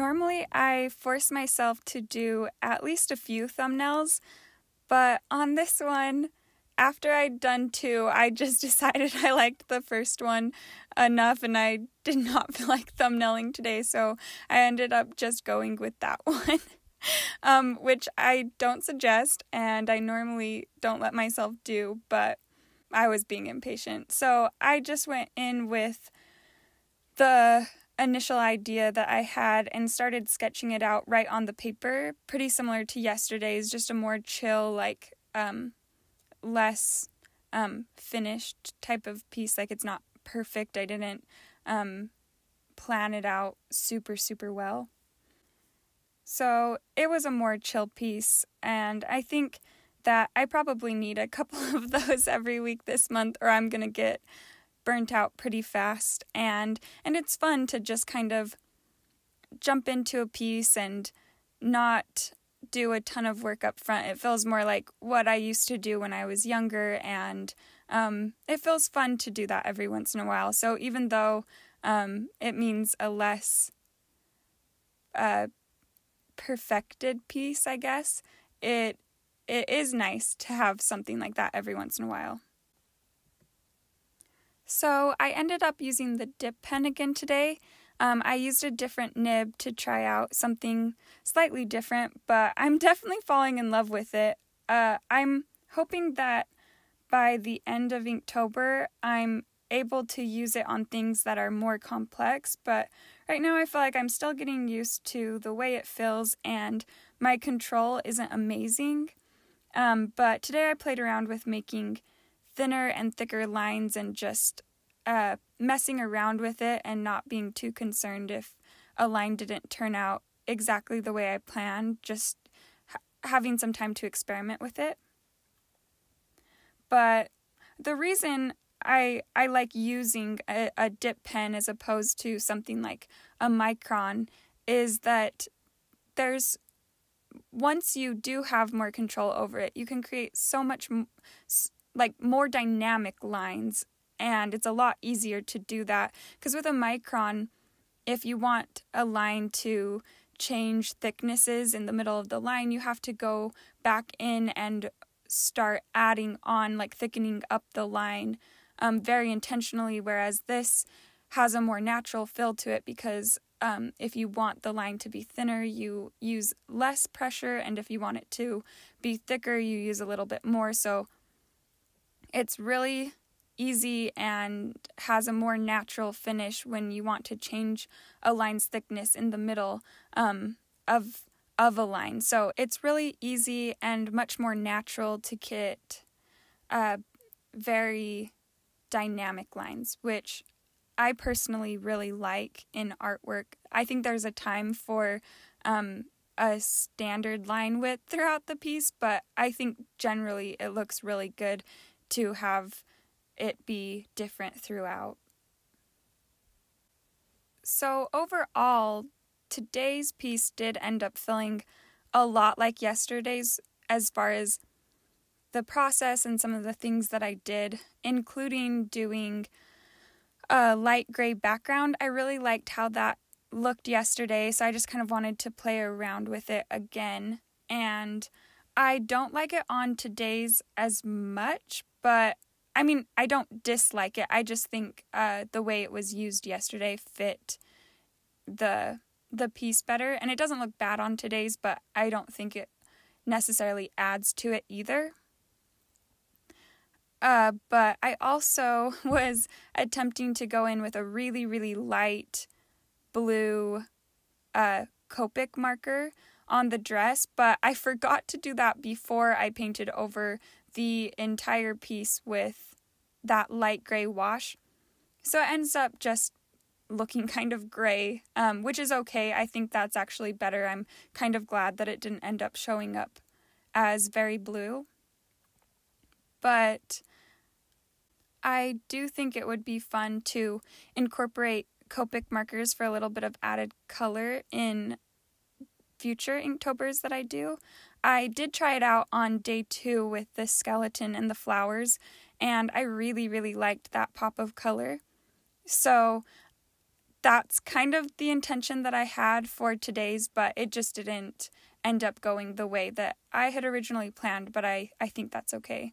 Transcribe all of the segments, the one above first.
normally I force myself to do at least a few thumbnails, but on this one, after I'd done 2, I just decided I liked the first one enough and I did not feel like thumbnailing today, so I ended up just going with that one, which I don't suggest and I normally don't let myself do, but I was being impatient. So I just went in with the initial idea that I had and started sketching it out right on the paper, pretty similar to yesterday's, just a more chill, like, less finished type of piece. Like, it's not perfect. I didn't plan it out super, super well. So it was a more chill piece, and I think that I probably need a couple of those every week this month, or I'm gonna get burnt out pretty fast, and it's fun to just kind of jump into a piece and not do a ton of work up front. It feels more like what I used to do when I was younger, and it feels fun to do that every once in a while. So even though it means a less perfected piece, I guess, it is nice to have something like that every once in a while. So I ended up using the dip pen again today. I used a different nib to try out something slightly different, but I'm definitely falling in love with it. I'm hoping that by the end of Inktober, I'm able to use it on things that are more complex, but right now I feel like I'm still getting used to the way it feels and my control isn't amazing. But today I played around with making thinner and thicker lines and just messing around with it and not being too concerned if a line didn't turn out exactly the way I planned, just having some time to experiment with it. But the reason I like using a dip pen as opposed to something like a micron is that once you do have more control over it, you can create so much more dynamic lines, and it's a lot easier to do that, because with a micron, if you want a line to change thicknesses in the middle of the line, you have to go back in and start adding on, like thickening up the line very intentionally, whereas this has a more natural feel to it because if you want the line to be thinner, you use less pressure, and if you want it to be thicker, you use a little bit more. So it's really easy and has a more natural finish when you want to change a line's thickness in the middle of a line. So it's really easy and much more natural to get very dynamic lines, which I personally really like in artwork. I think there's a time for a standard line width throughout the piece, but I think generally it looks really good to have it be different throughout. So overall, today's piece did end up feeling a lot like yesterday's as far as the process and some of the things that I did, including doing a light gray background. I really liked how that looked yesterday, so I just kind of wanted to play around with it again. And I don't like it on today's as much, but I mean, I don't dislike it. I just think the way it was used yesterday fit the piece better. And it doesn't look bad on today's, but I don't think it necessarily adds to it either. But I also was attempting to go in with a really, really light blue Copic marker on the dress, but I forgot to do that before I painted over the entire piece with that light gray wash. So it ends up just looking kind of gray, which is okay. I think that's actually better. I'm kind of glad that it didn't end up showing up as very blue. But I do think it would be fun to incorporate Copic markers for a little bit of added color in future Inktober's that I do. I did try it out on day 2 with the skeleton and the flowers, and I really, really liked that pop of color. So that's kind of the intention that I had for today's, but it just didn't end up going the way that I had originally planned, but I think that's okay.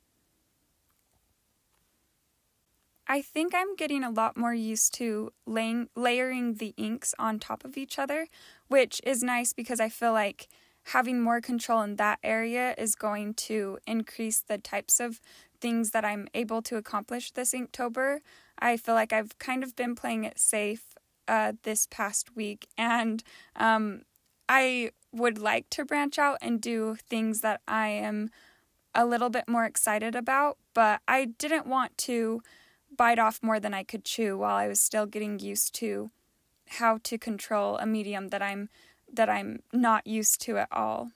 I think I'm getting a lot more used to layering the inks on top of each other, which is nice because I feel like having more control in that area is going to increase the types of things that I'm able to accomplish this Inktober. I feel like I've kind of been playing it safe this past week, and I would like to branch out and do things that I am a little bit more excited about, but I didn't want to bite off more than I could chew while I was still getting used to how to control a medium that I'm not used to at all.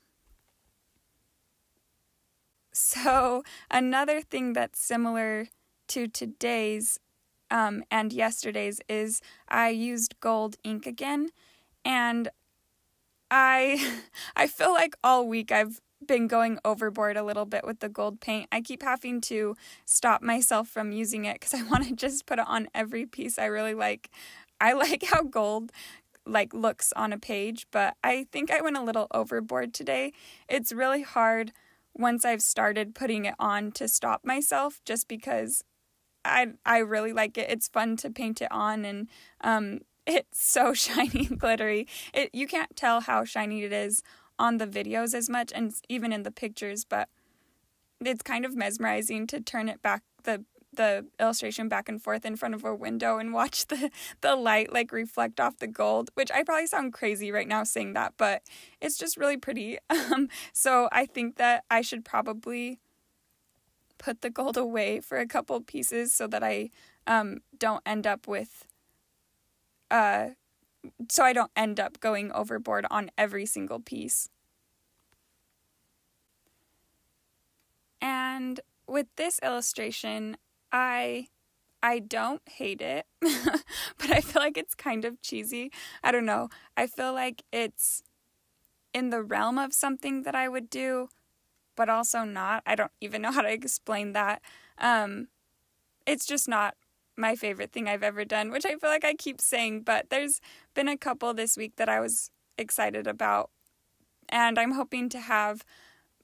So another thing that's similar to today's and yesterday's is I used gold ink again, and I feel like all week I've been going overboard a little bit with the gold paint. I keep having to stop myself from using it because I want to just put it on every piece I really like. I like how gold looks on a page, but I think I went a little overboard today. It's really hard once I've started putting it on to stop myself, just because I really like it. It's fun to paint it on, and it's so shiny and glittery. You can't tell how shiny it is on the videos as much, and even in the pictures, but it's kind of mesmerizing to turn it back, the illustration back and forth in front of a window and watch the light reflect off the gold, which I probably sound crazy right now saying that, but it's just really pretty. So I think that I should probably put the gold away for a couple pieces so that I don't end up with so I don't end up going overboard on every single piece. And with this illustration, I don't hate it, but I feel like it's kind of cheesy. I don't know. I feel like it's in the realm of something that I would do, but also not. I don't even know how to explain that. It's just not my favorite thing I've ever done, which I feel like I keep saying, but there's been a couple this week that I was excited about, and I'm hoping to have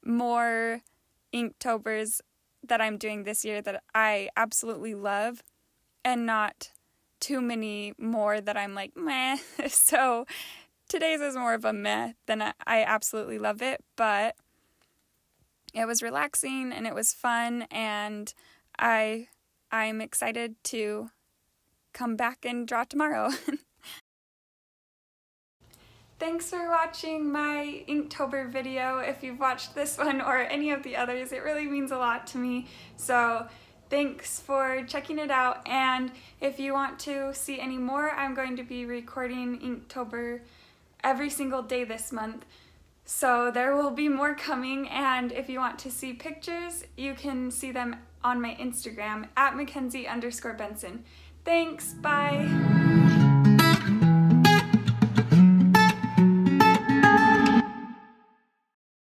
more Inktober's that I'm doing this year that I absolutely love, and not too many more that I'm like, meh. So today's is more of a meh than I absolutely love it, but it was relaxing and it was fun, and I'm excited to come back and draw tomorrow. Thanks for watching my Inktober video. If you've watched this one or any of the others, it really means a lot to me. So thanks for checking it out, and if you want to see any more, I'm going to be recording Inktober every single day this month. So there will be more coming, and if you want to see pictures, you can see them on my Instagram at Mackenzie_Benson. Thanks, bye!